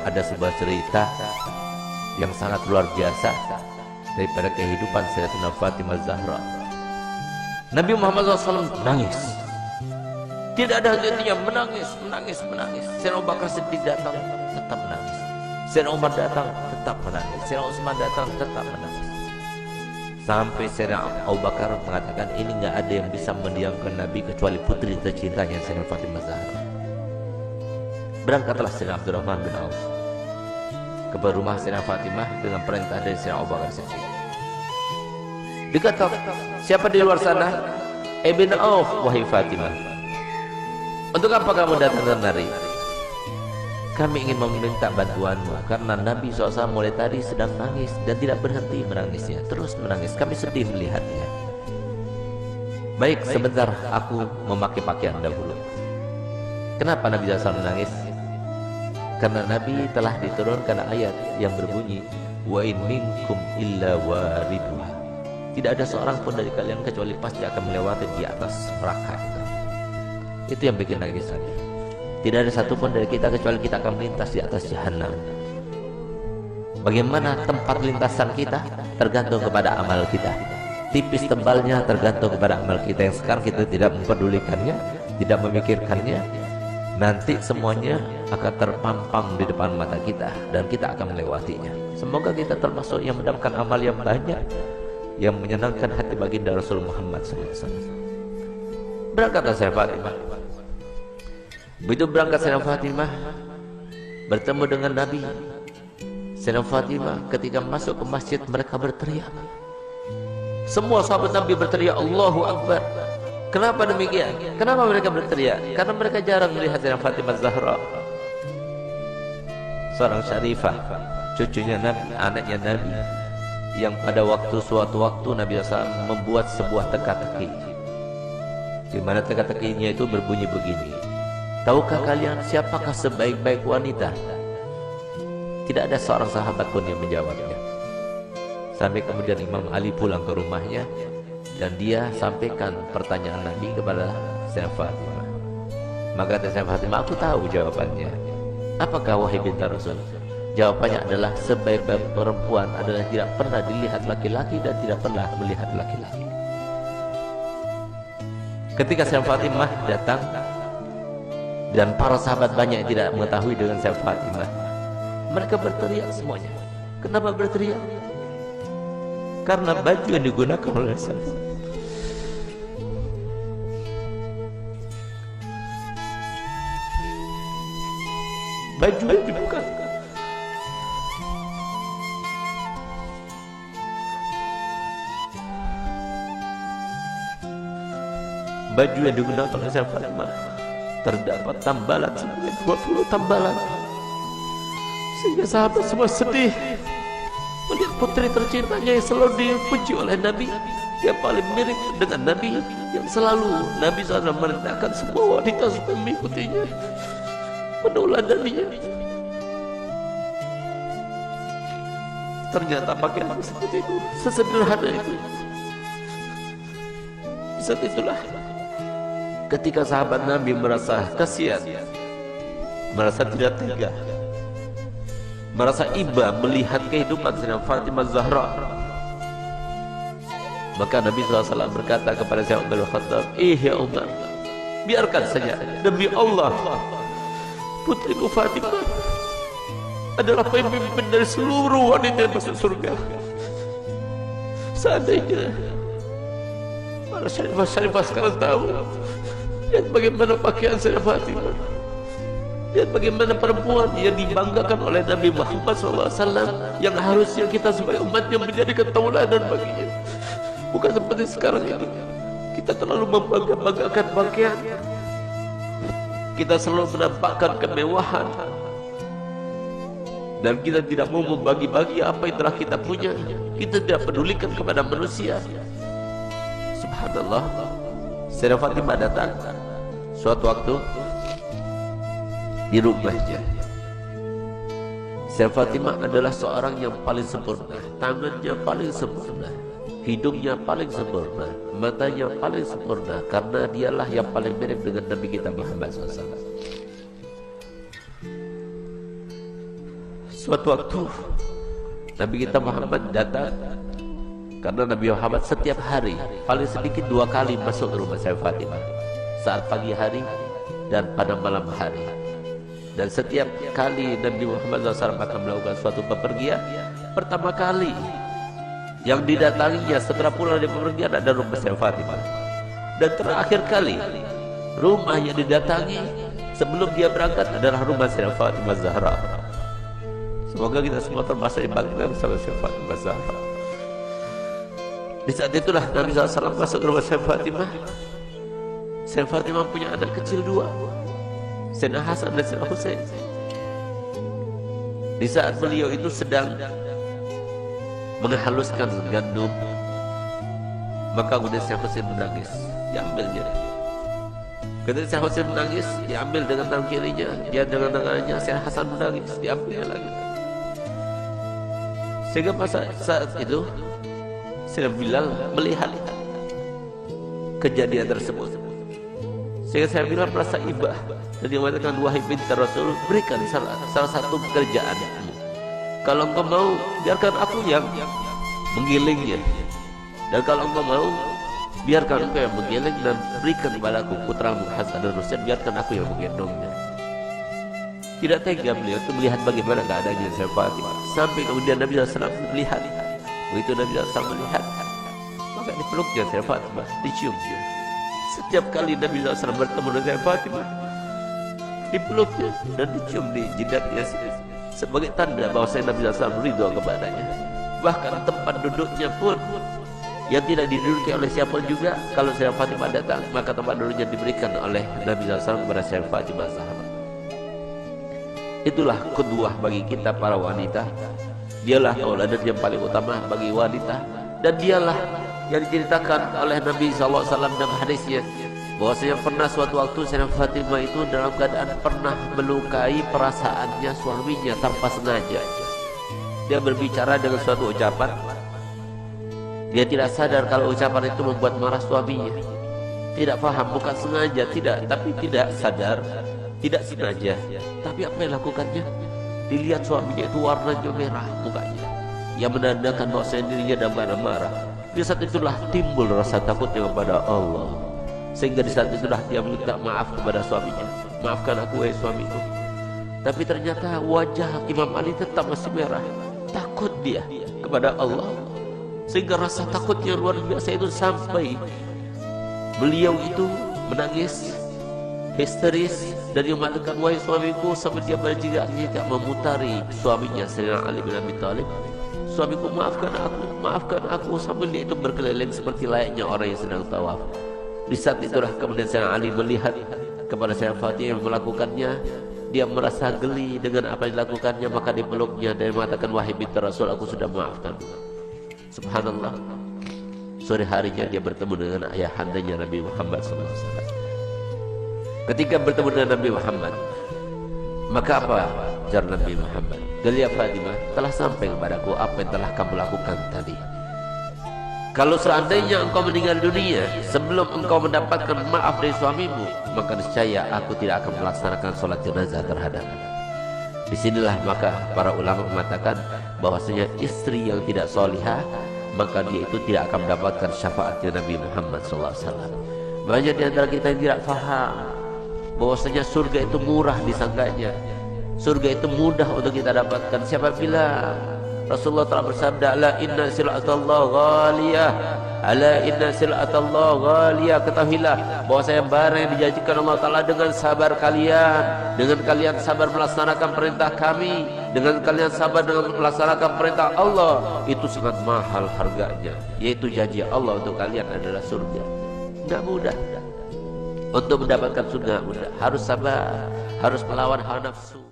ada sebuah cerita yang sangat luar biasa daripada kehidupan Sayyidatina Fatimah Zahra. Nabi Muhammad SAW menangis, tidak ada henti-hentinya, menangis. Sayyidina Abu Bakar Siddiq datang, tetap menangis. Sayyidina Umar datang, tetap menangis. Sayyidina Utsman datang, tetap menangis. Sampai Sayyidina Abu Bakar mengatakan, ini nggak ada yang bisa mendiamkan Nabi kecuali putri tercintanya Sayyidina Fatimah Zahra. Berangkatlah Sayyidina Abdurrahman bin Auf ke rumah Sayyidina Fatimah dengan perintah dari Sayyidina Abu Bakar Siddiq. Diketok, siapa di luar sana? Ibn Auf, wahai Fatimah. Untuk apa kamu datang kemari? Kami ingin meminta bantuanmu karena Nabi SAW mulai tadi sedang nangis dan tidak berhenti menangisnya, terus menangis. Kami sedih melihatnya. Baik, sebentar aku memakai pakaian dahulu. Kenapa Nabi SAW menangis? Karena Nabi telah diturunkan ayat yang berbunyi, wa in minkum illa wariduha. Tidak ada seorang pun dari kalian kecuali pasti akan melewati di atas neraka itu. Itu yang bikin nangis Nabi. Tidak ada satupun dari kita kecuali kita akan melintas di atas jahanam. Bagaimana tempat lintasan kita tergantung kepada amal kita. Tipis tebalnya tergantung kepada amal kita yang sekarang kita tidak mempedulikannya, tidak memikirkannya. Nanti semuanya akan terpampang di depan mata kita dan kita akan melewatinya. Semoga kita termasuk yang mendapatkan amal yang banyak, yang menyenangkan hati baginda Rasul Muhammad SAW. Berangkatlah Sayyidah Fatimah. Begitu berangkat Sayyidah Fatimah bertemu dengan Nabi. Sayyidah Fatimah ketika masuk ke masjid mereka berteriak. Semua sahabat Nabi berteriak Allahu Akbar. Kenapa demikian? Kenapa mereka berteriak? Karena mereka jarang melihat Sayyidah Fatimah Zahra, seorang syarifah, cucunya Nabi, anaknya Nabi, yang pada suatu waktu Nabi SAW membuat sebuah teka-teki, di mana teka-tekinya itu berbunyi begini. Tahukah kalian siapakah sebaik-baik wanita? Tidak ada seorang sahabat pun yang menjawabnya. Sampai kemudian Imam Ali pulang ke rumahnya dan dia sampaikan pertanyaan Nabi kepada Sayyidah Fatimah. Maka kata Sayyidah Fatimah, aku tahu jawabannya. Apakah wahai binti Rasul? Jawabannya adalah sebaik-baik perempuan adalah tidak pernah dilihat laki-laki dan tidak pernah melihat laki-laki. Ketika Sayyidah Fatimah datang dan para sahabat banyak yang tidak mengetahui dengan Sayyidah Fatimah, mereka berteriak semuanya. Kenapa berteriak? Karena baju yang digunakan oleh Sayyidah, baju yang dibuka, baju yang digunakan oleh Sayyidah Fatimah terdapat tambalan sebanyak 20 tambalan, sehingga sahabat semua sedih melihat putri tercintanya yang selalu dipuji oleh Nabi, yang paling mirip dengan Nabi, yang selalu Nabi SAW merintahkan semua wanita supaya mengikutinya, meneladaninya. Ternyata pakaian seperti itu, sesederhana itu. Di saat itulah ketika sahabat Nabi merasa kasihan, merasa tidak tega, merasa iba melihat kehidupan Sayyidah Fatimah Zahra, maka Nabi SAW berkata kepada Sayyidina Umar bin Khattab, ya Umar, biarkan saja, demi Allah putriku Fatimah adalah pemimpin dari seluruh wanita yang masuk surga. Seandainya para syarifah sekarang tahu, lihat bagaimana pakaian Sayyidah Fatimah, lihat bagaimana perempuan yang dibanggakan oleh Nabi Muhammad SAW, yang harusnya kita sebagai umat yang menjadikan tauladan baginya. Bukan seperti sekarang ini, kita terlalu membanggakan pakaian, kita selalu menampakkan kemewahan, dan kita tidak mau membagi-bagi apa yang telah kita punya. Kita tidak pedulikan kepada manusia. Subhanallah, Sayyidah Fatimah datang suatu waktu di rumahnya. Sayyidah Fatimah adalah seorang yang paling sempurna, tangannya paling sempurna, hidungnya paling sempurna, matanya paling sempurna, karena dialah yang paling mirip dengan Nabi kita Muhammad SAW. Suatu waktu Nabi kita Muhammad datang, karena Nabi Muhammad setiap hari paling sedikit 2 kali masuk ke rumah saya Fatimah, saat pagi hari dan pada malam hari. Dan setiap kali Nabi Muhammad SAW akan melakukan suatu bepergian, pertama kali yang didatanginya setelah pulang dari bepergian ada rumah saya Fatimah. Dan terakhir kali rumah yang didatangi sebelum dia berangkat adalah rumah saya Fatimah Zahra. Semoga kita semua termasuk dibangkitkan bersama Fatimah Zahra. Di saat itulah Nabi SAW masuk ke rumah saya Fatimah. Saya Fatimah punya anak kecil 2, Sayyidina Hasan dan Sayyidina Husain. Di saat beliau itu sedang menghaluskan gandum, maka kemudian Sayyidina Husain menangis, diambilnya. Ketika Sayyidina Husain menangis, diambil dengan tangan kirinya, dia dengan tangannya. Sayyidina Hasan menangis, diambilnya lagi. Sehingga saat itu Sayyidina Bilal melihat kejadian tersebut. Sehingga Sayyidina Bilal merasa iba dan dia mengatakan, wahai binti Rasul, berikan salah satu pekerjaanmu. Kalau engkau mau, biarkan aku yang menggilingnya. Dan kalau engkau mau, biarkan engkau yang menggiling dan berikan kepadaku putramu Hasan dan Husain, biarkan aku yang menggendongnya. Tidak tega beliau itu melihat bagaimana keadaannya saya Fatimah. Sampai kemudian Nabi SAW melihat. Begitu Nabi SAW melihat, maka dipeluknya saya Fatimah, diciumnya. Setiap kali Nabi SAW bertemu dengan saya Fatimah, dipeluknya dan dicium di jidatnya sebagai tanda bahwa saya Nabi SAW ridho kepadanya. Bahkan tempat duduknya pun yang tidak diduduki oleh siapa juga, kalau saya Fatimah datang, maka tempat duduknya diberikan oleh Nabi SAW kepada saya Fatimah Zahra. Itulah kedua bagi kita para wanita. Dialah tauladan yang paling utama bagi wanita, dan dialah yang diceritakan oleh Nabi SAW dalam hadisnya, bahwasanya pernah suatu waktu Sayyidah Fatimah itu dalam keadaan pernah melukai perasaannya suaminya tanpa sengaja. Dia berbicara dengan suatu ucapan, dia tidak sadar kalau ucapan itu membuat marah suaminya. Tidak paham, bukan sengaja, tidak, tapi tidak sadar, tidak sengaja. Tapi apa yang lakukannya? Dilihat suaminya itu warnanya merah mukanya, yang menandakan bahwa dirinya dalam keadaan marah. Di saat itulah timbul rasa takutnya kepada Allah, sehingga di saat itulah dia minta maaf kepada suaminya. Maafkan aku wahai suamiku. Tapi ternyata wajah Imam Ali tetap masih merah. Takut dia kepada Allah, sehingga rasa takutnya luar biasa itu sampai beliau itu menangis histeris dan dia mengatakan, wahai suamiku, sampai dia berjigak memutari suaminya Sayyidina Ali bin Abi Thalib. Suamiku, maafkan aku, sambil dia itu berkeliling seperti layaknya orang yang sedang tawaf. Di saat itulah kemudian Sayyidina Ali melihat kepada Sayyidah Fatimah yang melakukannya. Dia merasa geli dengan apa yang dilakukannya, maka dipeluknya dan mengatakan, wahai binti Rasul, aku sudah maafkan. Subhanallah, sore harinya dia bertemu dengan ayahandanya Nabi Muhammad SAW. Ketika bertemu dengan Nabi Muhammad, maka apa ujar Nabi Muhammad? Gelia Fatimah, telah sampai kepadaku apa yang telah kamu lakukan tadi. Kalau seandainya engkau meninggal dunia sebelum engkau mendapatkan maaf dari suamimu, maka niscaya aku tidak akan melaksanakan sholat jenazah terhadapmu. Disinilah maka para ulama mengatakan bahwasanya istri yang tidak solihah, maka dia itu tidak akan mendapatkan syafaatnya Nabi Muhammad SAW. Banyak di antara kita yang tidak faham bahwasanya surga itu murah disangkanya, surga itu mudah untuk kita dapatkan. Siapa bilang? Rasulullah telah bersabda, ala inna sil'atallah ghaliyah, ala inna sil'atallah ghaliyah. Ketahuilah bahwasanya barang yang dijanjikan Allah Ta'ala dengan sabar kalian, dengan kalian sabar melaksanakan perintah kami, dengan kalian sabar dengan melaksanakan perintah Allah, itu sangat mahal harganya, yaitu janji Allah untuk kalian adalah surga. Tidak mudah untuk mendapatkan surga, mudah. Harus sabar, harus melawan hawa nafsu.